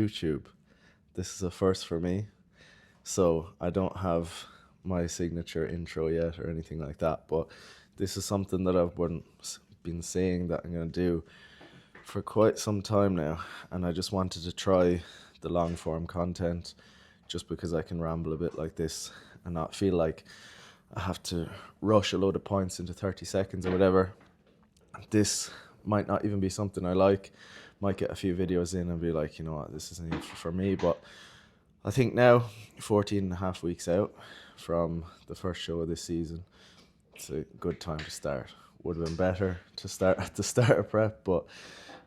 YouTube. This is a first for me, so I don't have my signature intro yet or anything like that, but this is something that I've been saying that I'm going to do for quite some time now, and I just wanted to try the long form content just because I can ramble a bit like this and not feel like I have to rush a load of points into 30 seconds or whatever. This might not even be something I like. Might get a few videos in and be like, you know what, this isn't even for me. But I think now, 14 and a half weeks out from the first show of this season, it's a good time to start. Would have been better to start at the start of prep, but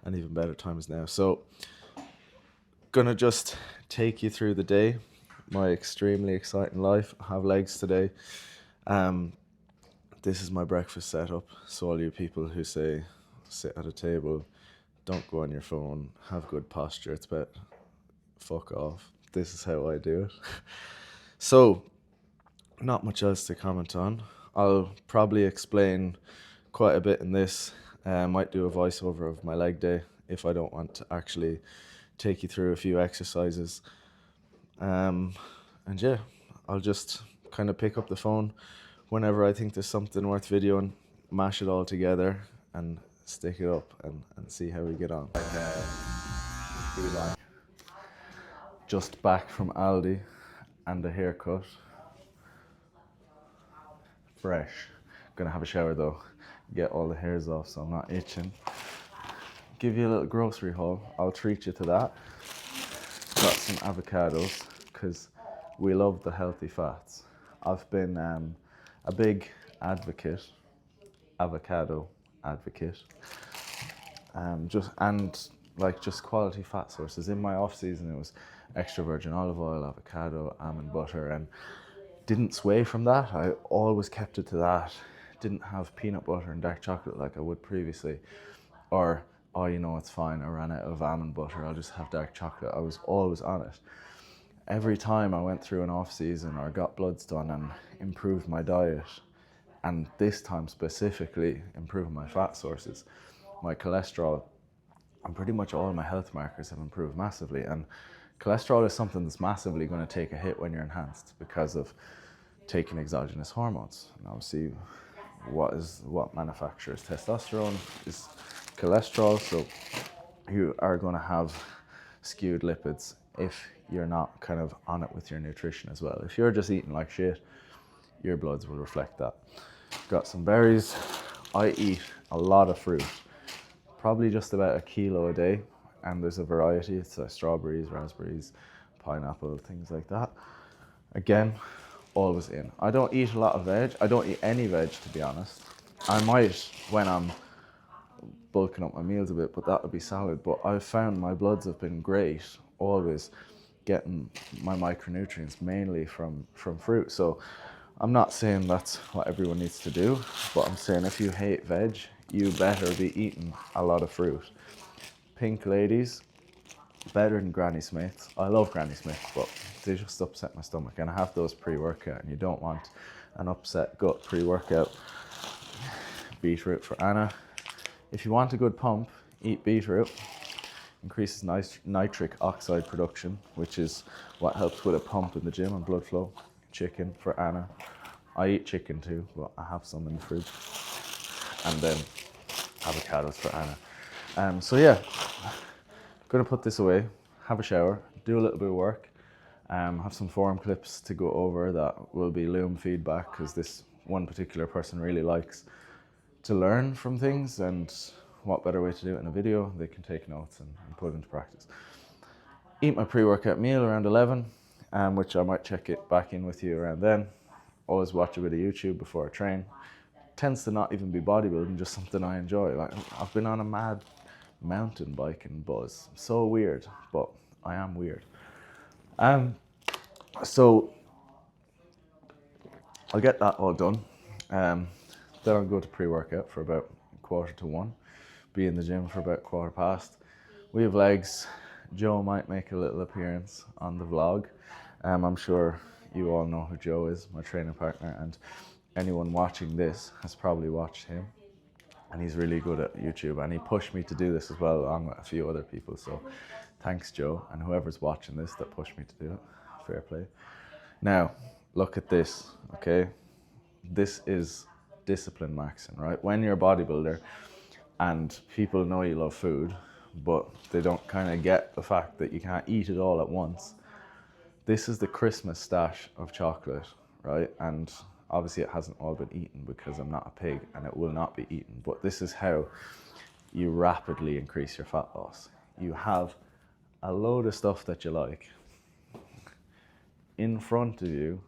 an even better time is now. So, gonna just take you through the day, my extremely exciting life. I have legs today. This is my breakfast setup. So all you people who say sit at a table, don't go on your phone, have good posture, it's better, fuck off. This is how I do it. So, not much else to comment on. I'll probably explain quite a bit in this. I might do a voiceover of my leg day if I don't want to actually take you through a few exercises. And yeah, I'll just kind of pick up the phone whenever I think there's something worth videoing, mash it all together and stick it up and see how we get on. Just back from Aldi and a haircut. Fresh. Gonna have a shower though, get all the hairs off so I'm not itching. Give you a little grocery haul, I'll treat you to that. Got some avocados because we love the healthy fats. I've been a big avocado advocate, just quality fat sources. In my off season, it was extra virgin olive oil, avocado, almond butter, and didn't sway from that. I always kept it to that. Didn't have peanut butter and dark chocolate like I would previously, or oh, you know, it's fine, I ran out of almond butter, I'll just have dark chocolate. I was always on it. Every time I went through an off season or got bloods done and improved my diet, and this time specifically improving my fat sources, my cholesterol, and pretty much all my health markers have improved massively. And cholesterol is something that's massively going to take a hit when you're enhanced because of taking exogenous hormones. And obviously, what manufactures testosterone is cholesterol, so you are going to have skewed lipids if you're not kind of on it with your nutrition as well. If you're just eating like shit, your bloods will reflect that. Got some berries. I eat a lot of fruit, probably just about a kilo a day, and there's a variety. It's strawberries, raspberries, pineapple, things like that. Again, always in. I don't eat a lot of veg. I don't eat any veg, to be honest. I might when I'm bulking up my meals a bit, but that would be salad. But I've found my bloods have been great, always getting my micronutrients mainly from fruit. So I'm not saying that's what everyone needs to do, but I'm saying if you hate veg, you better be eating a lot of fruit. Pink ladies, better than Granny Smiths. I love Granny Smiths, but they just upset my stomach, and I have those pre-workout, and you don't want an upset gut pre-workout. Beetroot for Anna. If you want a good pump, eat beetroot. Increases nitric oxide production, which is what helps with a pump in the gym and blood flow. Chicken for Anna. I eat chicken too, but I have some in the fridge. And then avocados for Anna. So yeah, gonna put this away, have a shower, do a little bit of work, have some forum clips to go over that will be Loom feedback, because this one particular person really likes to learn from things, and what better way to do it in a video? They can take notes and put it into practice. Eat my pre-workout meal around 11, which I might check it back in with you around then. Always watch a bit of YouTube before I train. Tends to not even be bodybuilding, just something I enjoy. Like, I've been on a mad mountain biking buzz. So weird, but I am weird. So I'll get that all done. Then I'll go to pre-workout for about 1:45. Be in the gym for about 1:15. We have legs. Joe might make a little appearance on the vlog. I'm sure you all know who Joe is, my training partner, and anyone watching this has probably watched him. And he's really good at YouTube, and he pushed me to do this as well, along with a few other people. So Thanks, Joe, and whoever's watching this that pushed me to do it. Fair play. Now, look at this, okay? This is discipline maxing, right? When you're a bodybuilder and people know you love food, but they don't kind of get the fact that you can't eat it all at once. This is the Christmas stash of chocolate, right? And obviously it hasn't all been eaten because I'm not a pig and it will not be eaten, but this is how you rapidly increase your fat loss. You have a load of stuff that you like in front of you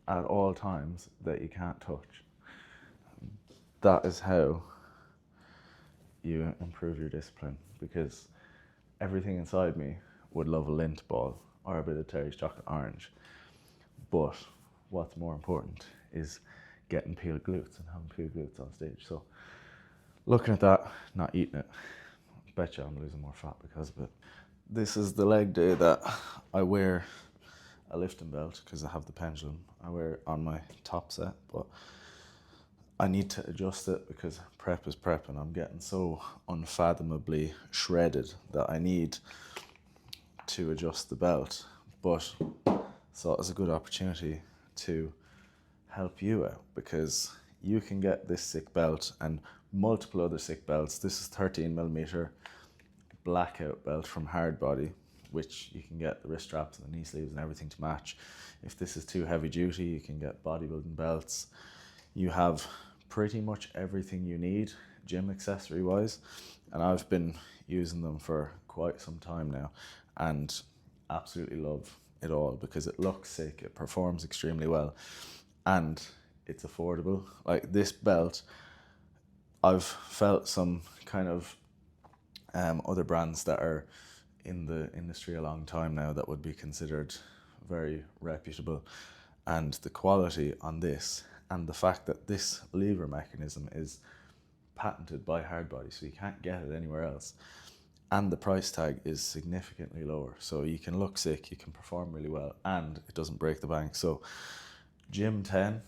at all times that you can't touch. That is how you improve your discipline, because everything inside me would love a lint ball or a bit of Terry's chocolate orange. But what's more important is getting peeled glutes and having peeled glutes on stage. So looking at that, not eating it, bet you I'm losing more fat because of it. This is the leg day that I wear a lifting belt because I have the Pendulum. I wear it on my top set, but I need to adjust it because prep is prep and I'm getting so unfathomably shredded that I need to adjust the belt. But so it's a good opportunity to help you out because you can get this sick belt and multiple other sick belts. This is 13mm blackout belt from Hardbody, which you can get the wrist straps and the knee sleeves and everything to match. If this is too heavy duty, you can get bodybuilding belts. You have pretty much everything you need gym accessory wise, and I've been using them for quite some time now and absolutely love it all because it looks sick, it performs extremely well, and it's affordable. Like this belt, I've felt some kind of other brands that are in the industry a long time now that would be considered very reputable, and the quality on this and the fact that this lever mechanism is patented by Hardbody, so you can't get it anywhere else, and the price tag is significantly lower, so you can look sick, you can perform really well, and it doesn't break the bank. So Gym10,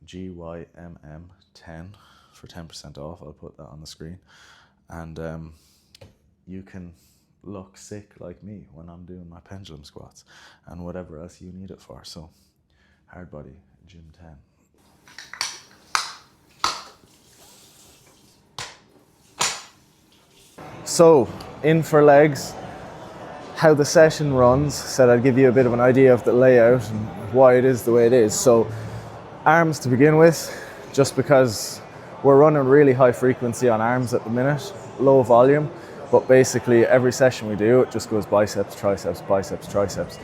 GYMM 10 for 10% off. I'll put that on the screen, and you can look sick like me when I'm doing my pendulum squats and whatever else you need it for. So Hardbody, Gym10. So in for legs, how the session runs, said I'd give you a bit of an idea of the layout and why it is the way it is. So arms to begin with, just because we're running really high frequency on arms at the minute, low volume, but basically every session we do, it just goes biceps, triceps, biceps, triceps.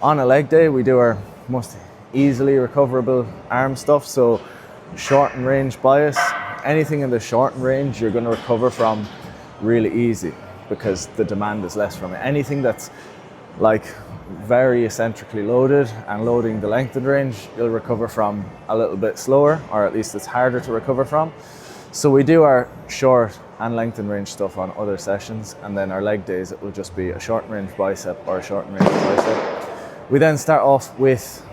On a leg day, we do our most easily recoverable arm stuff, so short and range bias. Anything in the short and range you're going to recover from really easy because the demand is less from it. Anything that's like very eccentrically loaded and loading the lengthened range, you'll recover from a little bit slower, or at least it's harder to recover from. So we do our short and lengthened range stuff on other sessions, and then our leg days, it will just be a short range bicep or a short range tricep. We then start off with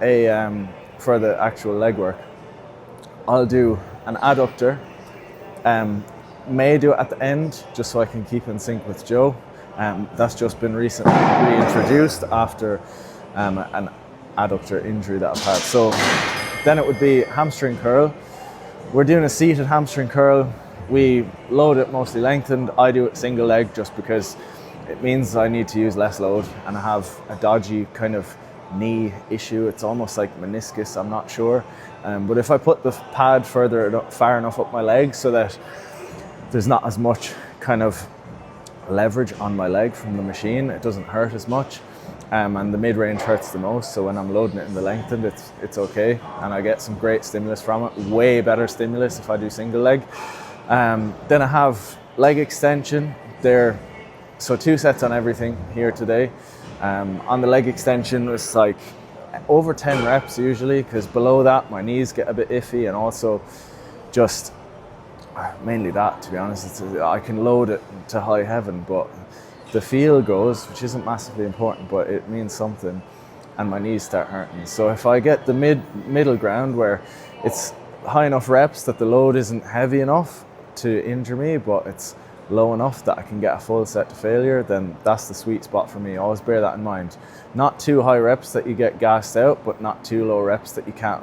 a, for the actual leg work, I'll do an adductor, may do it at the end just so I can keep in sync with Joe. That's just been recently reintroduced after an adductor injury that I've had. So then it would be hamstring curl. We're doing a seated hamstring curl. We load it mostly lengthened. I do it single leg just because it means I need to use less load, and I have a dodgy kind of knee issue. It's almost like meniscus, I'm not sure. But if I put the pad far enough up my leg so that there's not as much kind of leverage on my leg from the machine, it doesn't hurt as much, and the mid-range hurts the most, so when I'm loading it in the lengthened, it's okay, and I get some great stimulus from it, way better stimulus if I do single leg. Then I have leg extension there, so 2 sets on everything here today. On the leg extension, it's like over 10 reps usually, because below that my knees get a bit iffy, and also just mainly that, to be honest. I can load it to high heaven, but the feel goes, which isn't massively important, but it means something, and my knees start hurting. So if I get the middle ground where it's high enough reps that the load isn't heavy enough to injure me, but it's low enough that I can get a full set to failure, then that's the sweet spot for me. Always bear that in mind. Not too high reps that you get gassed out, but not too low reps that you can't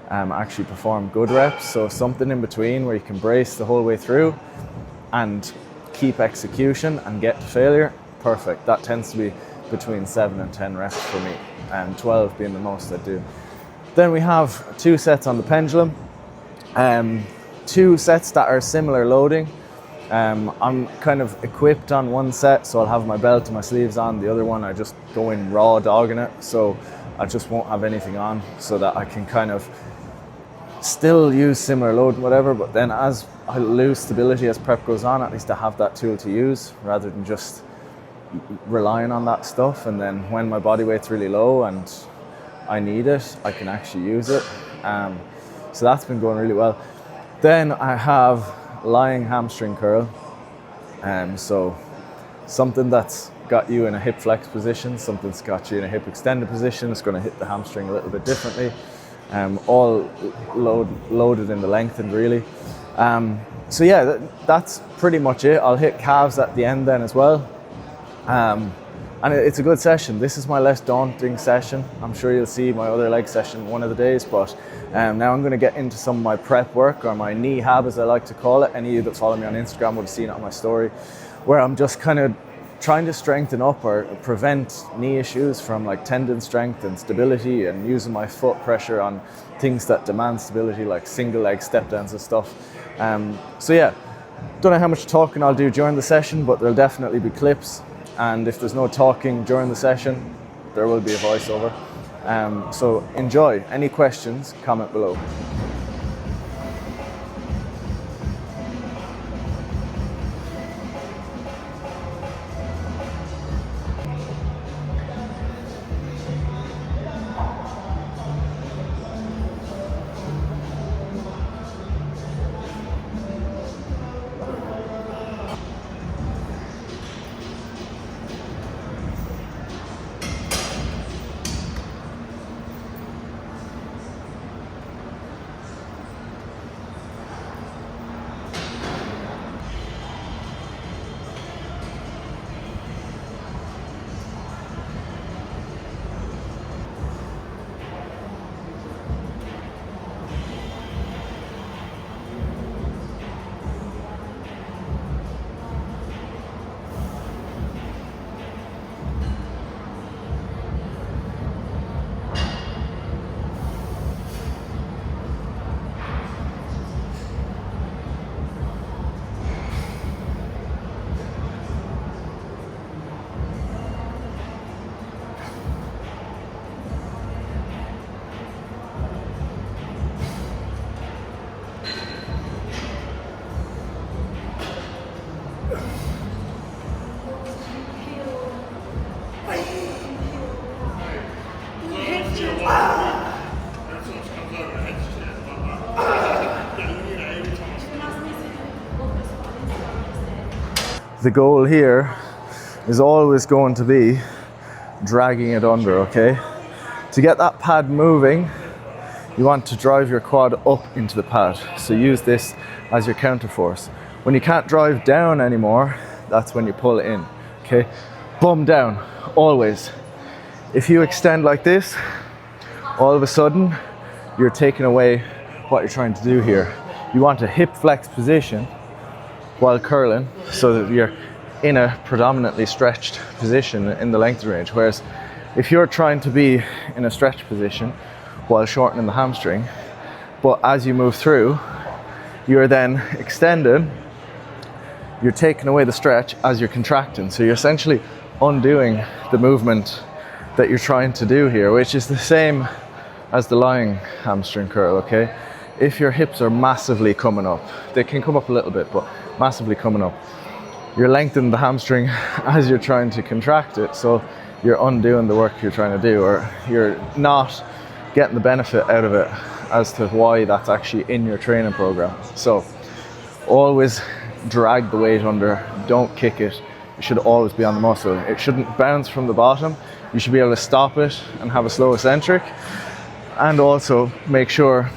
actually perform good reps. So something in between where you can brace the whole way through and keep execution and get to failure. Perfect. That tends to be between 7 and 10 reps for me, and 12 being the most I do. Then we have 2 sets on the pendulum. 2 sets that are similar loading. I'm kind of equipped on one set, so I'll have my belt and my sleeves on. The other one I just go in raw dogging it, so I just won't have anything on, so that I can kind of still use similar load and whatever, but then as I lose stability as prep goes on, at least I have that tool to use rather than just relying on that stuff. And then when my body weight's really low and I need it, I can actually use it. So that's been going really well. Then I have lying hamstring curl. So something that's got you in a hip flex position, something's got you in a hip extended position. It's going to hit the hamstring a little bit differently. All loaded in the lengthened really. So yeah, that's pretty much it. I'll hit calves at the end then as well. And it's a good session. This is my less daunting session. I'm sure you'll see my other leg session one of the days, but now I'm going to get into some of my prep work, or my rehab as I like to call it. Any of you that follow me on Instagram would have seen it on my story, where I'm just kind of trying to strengthen up or prevent knee issues from like tendon strength and stability, and using my foot pressure on things that demand stability, like single leg step downs and stuff. So yeah, don't know how much talking I'll do during the session, but there'll definitely be clips. And if there's no talking during the session, there will be a voiceover. So enjoy. Any questions, comment below. The goal here is always going to be dragging it under, okay? To get that pad moving, you want to drive your quad up into the pad. So use this as your counter force. When you can't drive down anymore, that's when you pull it in, okay? Bum down, always. If you extend like this, all of a sudden, you're taking away what you're trying to do here. You want a hip flex position while curling, so that you're in a predominantly stretched position in the length range. Whereas if you're trying to be in a stretched position while shortening the hamstring, but as you move through, you're then extended, you're taking away the stretch as you're contracting. So you're essentially undoing the movement that you're trying to do here, which is the same as the lying hamstring curl, okay? If your hips are massively coming up, they can come up a little bit, but massively coming up, you're lengthening the hamstring as you're trying to contract it, so you're undoing the work you're trying to do, or you're not getting the benefit out of it as to why that's actually in your training program. So always drag the weight under, don't kick it. It should always be on the muscle. It shouldn't bounce from the bottom. You should be able to stop it and have a slow eccentric, and also make sure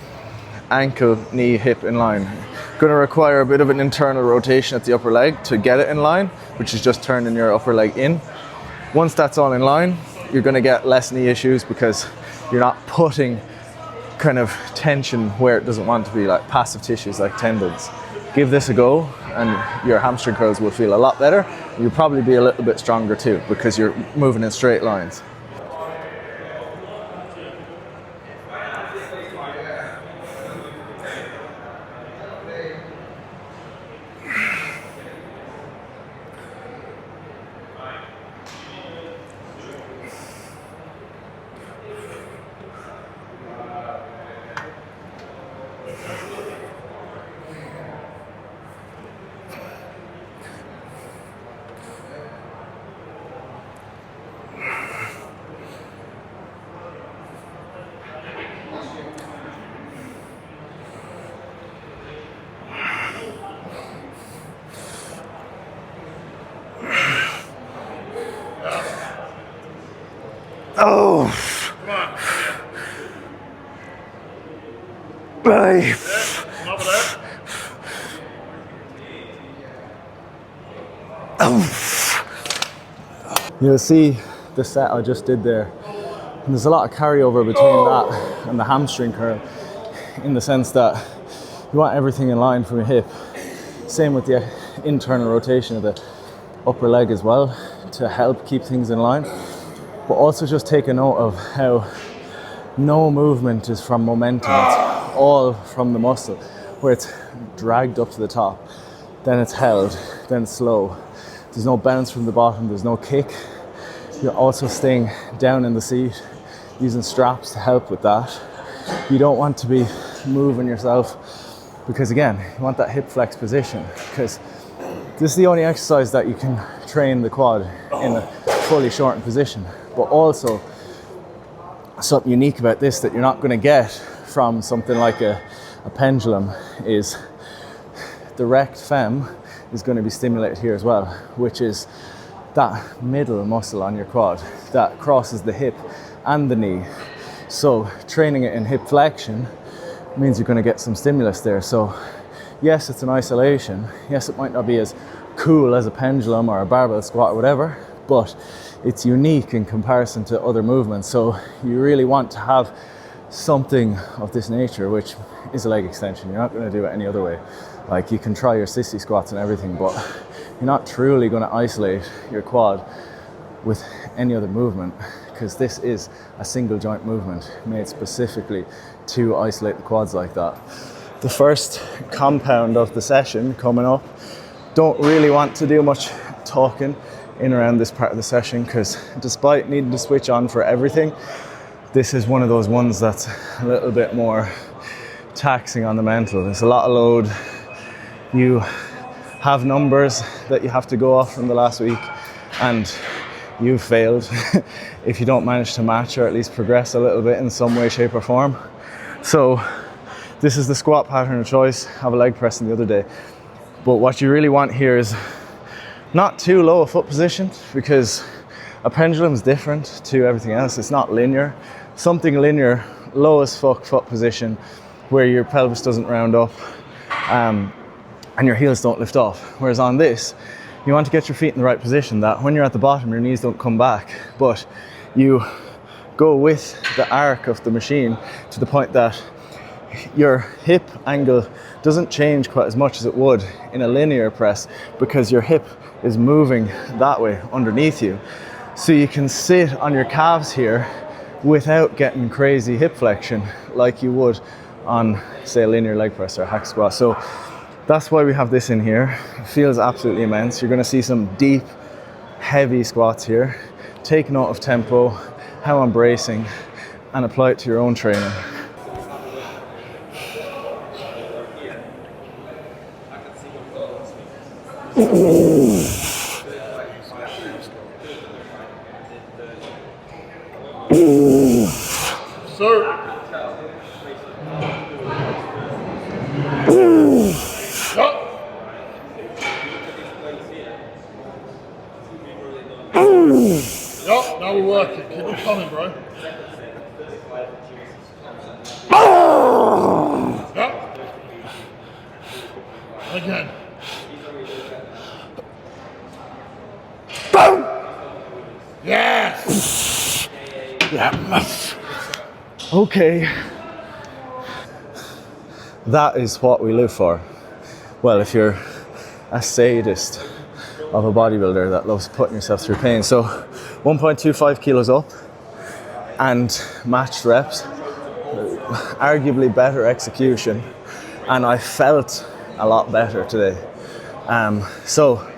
ankle, knee, hip in line. Going to require a bit of an internal rotation at the upper leg to get it in line, which is just turning your upper leg in. Once that's all in line, you're going to get less knee issues because you're not putting kind of tension where it doesn't want to be, like passive tissues like tendons. Give this a go and your hamstring curls will feel a lot better. You'll probably be a little bit stronger too because you're moving in straight lines. Oh, right. You'll see the set I just did there. And there's a lot of carryover between that and the hamstring curl, in the sense that you want everything in line from your hip. Same with the internal rotation of the upper leg as well, to help keep things in line. But also just take a note of how no movement is from momentum, it's all from the muscle, where it's dragged up to the top, then it's held, then it's slow. There's no bounce from the bottom, there's no kick. You're also staying down in the seat, using straps to help with that. You don't want to be moving yourself because, again, you want that hip flex position, because this is the only exercise that you can train the quad in a fully shortened position. But also, something unique about this that you're not going to get from something like a pendulum is the rect fem is going to be stimulated here as well, which is that middle muscle on your quad that crosses the hip and the knee. So training it in hip flexion means you're going to get some stimulus there. So yes, it's an isolation. Yes, it might not be as cool as a pendulum or a barbell squat or whatever, but it's unique in comparison to other movements. So you really want to have something of this nature, which is a leg extension. You're not going to do it any other way. Like, you can try your sissy squats and everything, but you're not truly going to isolate your quad with any other movement, because this is a single joint movement made specifically to isolate the quads like that. The first compound of the session coming up. Don't really want to do much talking in around this part of the session, because despite needing to switch on for everything, this is one of those ones that's a little bit more taxing on the mental. There's a lot of load. You have numbers that you have to go off from the last week, and you've failed if you don't manage to match or at least progress a little bit in some way, shape or form. So this is the squat pattern of choice. I have a leg press in the other day. But what you really want here is not too low a foot position, because a pendulum is different to everything else. It's not linear. Something linear, low as fuck foot position, where your pelvis doesn't round up and your heels don't lift off. Whereas on this, you want to get your feet in the right position, that when you're at the bottom, your knees don't come back, but you go with the arc of the machine to the point that your hip angle doesn't change quite as much as it would in a linear press, because your hip is moving that way underneath you. So you can sit on your calves here without getting crazy hip flexion like you would on, say, a linear leg press or a hack squat. So that's why we have this in here. It feels absolutely immense. You're going to see some deep, heavy squats here. Take note of tempo, how I'm bracing, and apply it to your own training. Yup, now we're working. Keep it coming, bro. Yup. Again. Boom! Yes! Yeah. Okay. That is what we live for. Well, if you're a sadist of a bodybuilder that loves putting yourself through pain. So 1.25 kilos up and matched reps, arguably better execution, and I felt a lot better today. So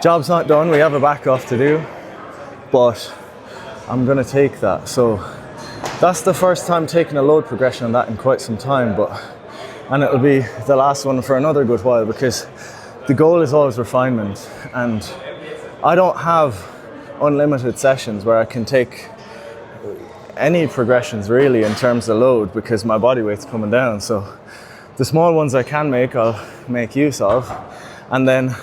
job's not done, we have a back off to do, but I'm gonna take that. So that's the first time taking a load progression on that in quite some time, and it'll be the last one for another good while, because the goal is always refinement, and I don't have unlimited sessions where I can take any progressions really in terms of load, because my body weight's coming down. So the small ones I can make, I'll make use of, and then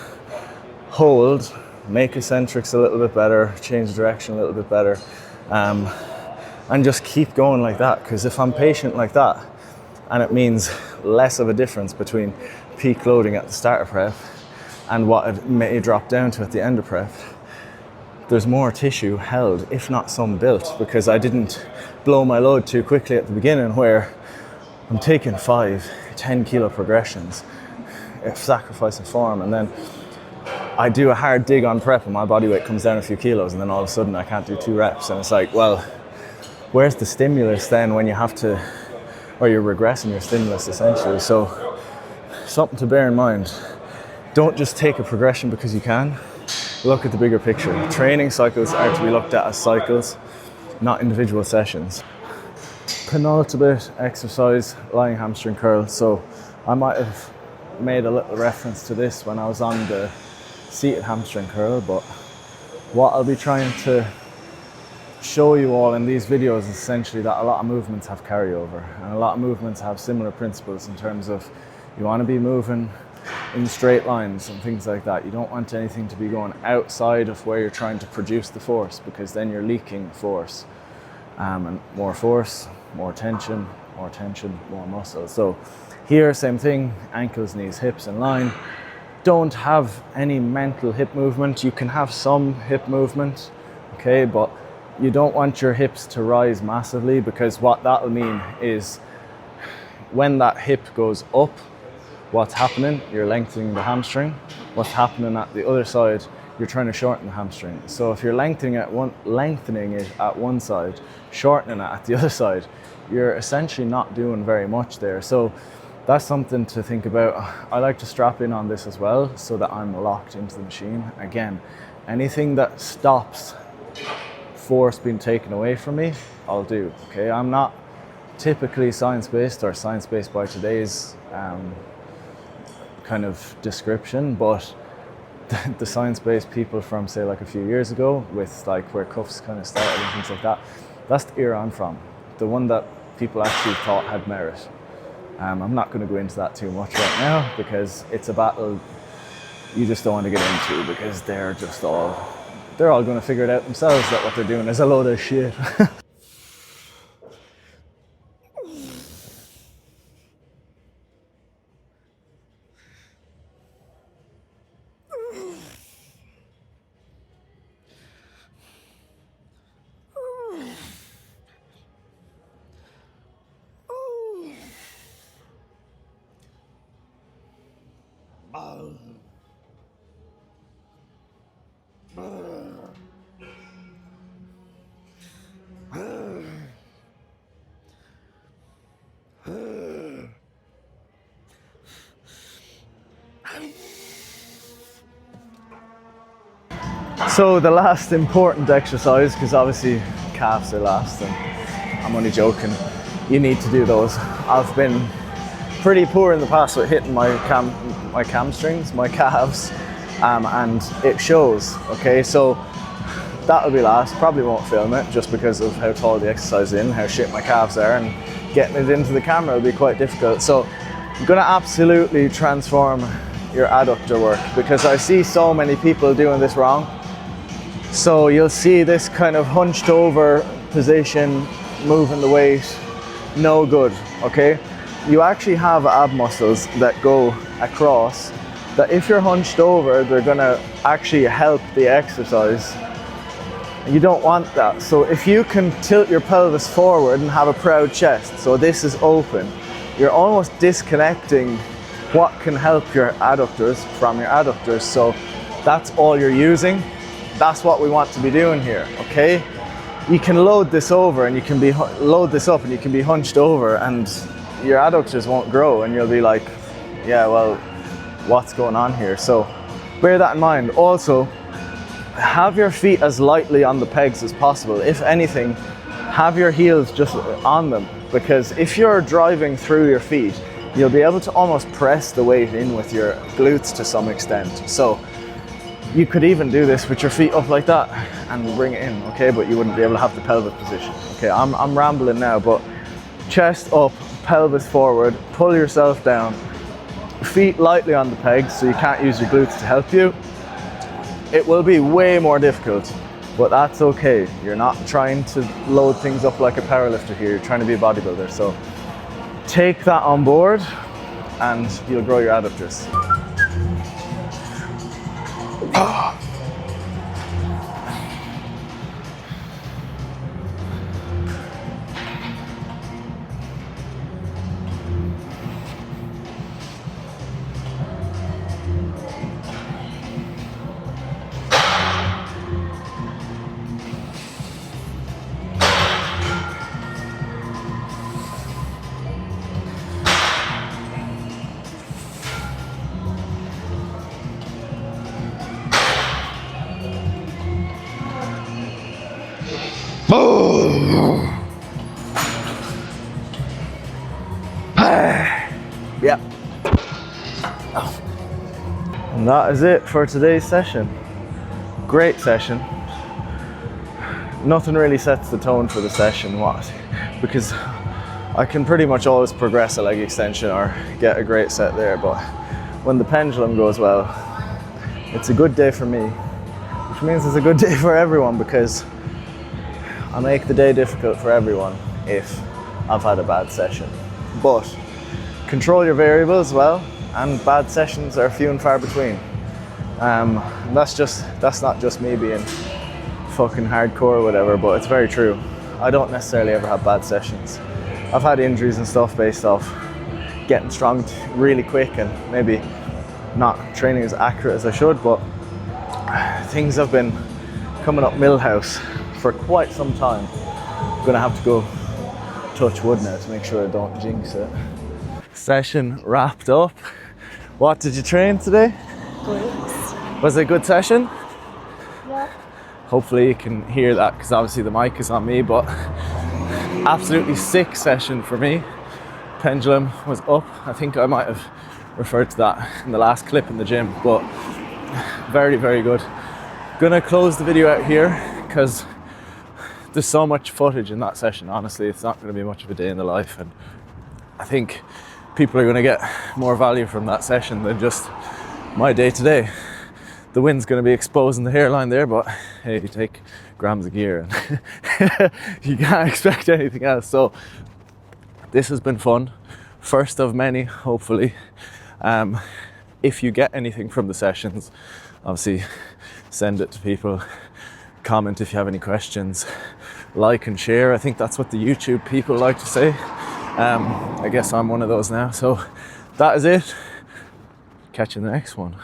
hold, make eccentrics a little bit better, change direction a little bit better, and just keep going like that. Because if I'm patient like that, and it means less of a difference between peak loading at the start of prep and what it may drop down to at the end of prep, there's more tissue held, if not some built, because I didn't blow my load too quickly at the beginning, where I'm taking 5-10 kilo progressions, sacrificing form, and then I do a hard dig on prep and my body weight comes down a few kilos, and then all of a sudden I can't do 2 reps, and it's like, well, where's the stimulus then when you have to, or you're regressing your stimulus essentially. So something to bear in mind. Don't just take a progression because you can. Look at the bigger picture. Training cycles are to be looked at as cycles, not individual sessions. Penultimate exercise, lying hamstring curl. So I might have made a little reference to this when I was on the seated hamstring curl, but what I'll be trying to show you all in these videos is essentially that a lot of movements have carryover, and a lot of movements have similar principles in terms of you want to be moving in straight lines and things like that. You don't want anything to be going outside of where you're trying to produce the force, because then you're leaking force, and more force, more tension, more muscle. So here, same thing, ankles, knees, hips in line. Don't have any mental hip movement. You can have some hip movement, okay, but you don't want your hips to rise massively, because what that'll mean is when that hip goes up, what's happening? You're lengthening the hamstring. What's happening at the other side? You're trying to shorten the hamstring. So if you're lengthening it at one side, shortening it at the other side, you're essentially not doing very much there. So that's something to think about. I like to strap in on this as well, so that I'm locked into the machine. Again, anything that stops force being taken away from me, I'll do. Okay, I'm not typically science-based, or science-based by today's kind of description, but the science-based people from, say, like a few years ago, with like where cuffs kind of started and things like that, that's the era I'm from, the one that people actually thought had merit. I'm not going to go into that too much right now, because it's a battle you just don't want to get into, because they're all going to figure it out themselves that what they're doing is a load of shit. So the last important exercise, because obviously calves are last, and I'm only joking, you need to do those. I've been pretty poor in the past with hitting my hamstrings, my calves, and it shows. Okay, so that'll be last. Probably won't film it just because of how tall the exercise is and how shit my calves are, and getting it into the camera will be quite difficult. So I'm gonna absolutely transform your adductor work, because I see so many people doing this wrong. So you'll see this kind of hunched over position, moving the weight, no good, okay? You actually have ab muscles that go across that if you're hunched over, they're gonna actually help the exercise. You don't want that. So if you can tilt your pelvis forward and have a proud chest, so this is open, you're almost disconnecting what can help your adductors from your adductors. So that's all you're using. That's what we want to be doing here, okay? You can load this over and you can be load this up and you can be hunched over and your adductors won't grow and you'll be like, yeah, well, what's going on here? So bear that in mind. Also, have your feet as lightly on the pegs as possible. If anything, have your heels just on them, because if you're driving through your feet, you'll be able to almost press the weight in with your glutes to some extent. So you could even do this with your feet up like that and bring it in, okay? But you wouldn't be able to have the pelvic position. Okay, I'm rambling now, but chest up, pelvis forward, pull yourself down, feet lightly on the pegs so you can't use your glutes to help you. It will be way more difficult, but that's okay. You're not trying to load things up like a powerlifter here, you're trying to be a bodybuilder. So take that on board and you'll grow your adductors. Yep. And that is it for today's session. Great session. Nothing really sets the tone for the session, because I can pretty much always progress a leg extension or get a great set there, but when the pendulum goes well, it's a good day for me, which means it's a good day for everyone, because I make the day difficult for everyone if I've had a bad session. But control your variables well, and bad sessions are few and far between. That's not just me being fucking hardcore or whatever, but it's very true. I don't necessarily ever have bad sessions. I've had injuries and stuff based off getting strong really quick and maybe not training as accurate as I should, but things have been coming up Millhouse for quite some time. I'm gonna have to go touch wood now to make sure I don't jinx it. Session wrapped up. What did you train today? Glutes. Was it a good session? Yeah. Hopefully you can hear that, because obviously the mic is on me, but absolutely sick session for me. Pendulum was up. I think I might have referred to that in the last clip in the gym, but very, very good. Gonna close the video out here because there's so much footage in that session. Honestly, it's not gonna be much of a day in the life, and I think people are gonna get more value from that session than just my day to day. The wind's gonna be exposing the hairline there, but hey, you take grams of gear and you can't expect anything else. So this has been fun. First of many, hopefully. If you get anything from the sessions, obviously send it to people. Comment if you have any questions. Like and share. I think that's what the YouTube people like to say. I guess I'm one of those now. So that is it. Catch you in the next one.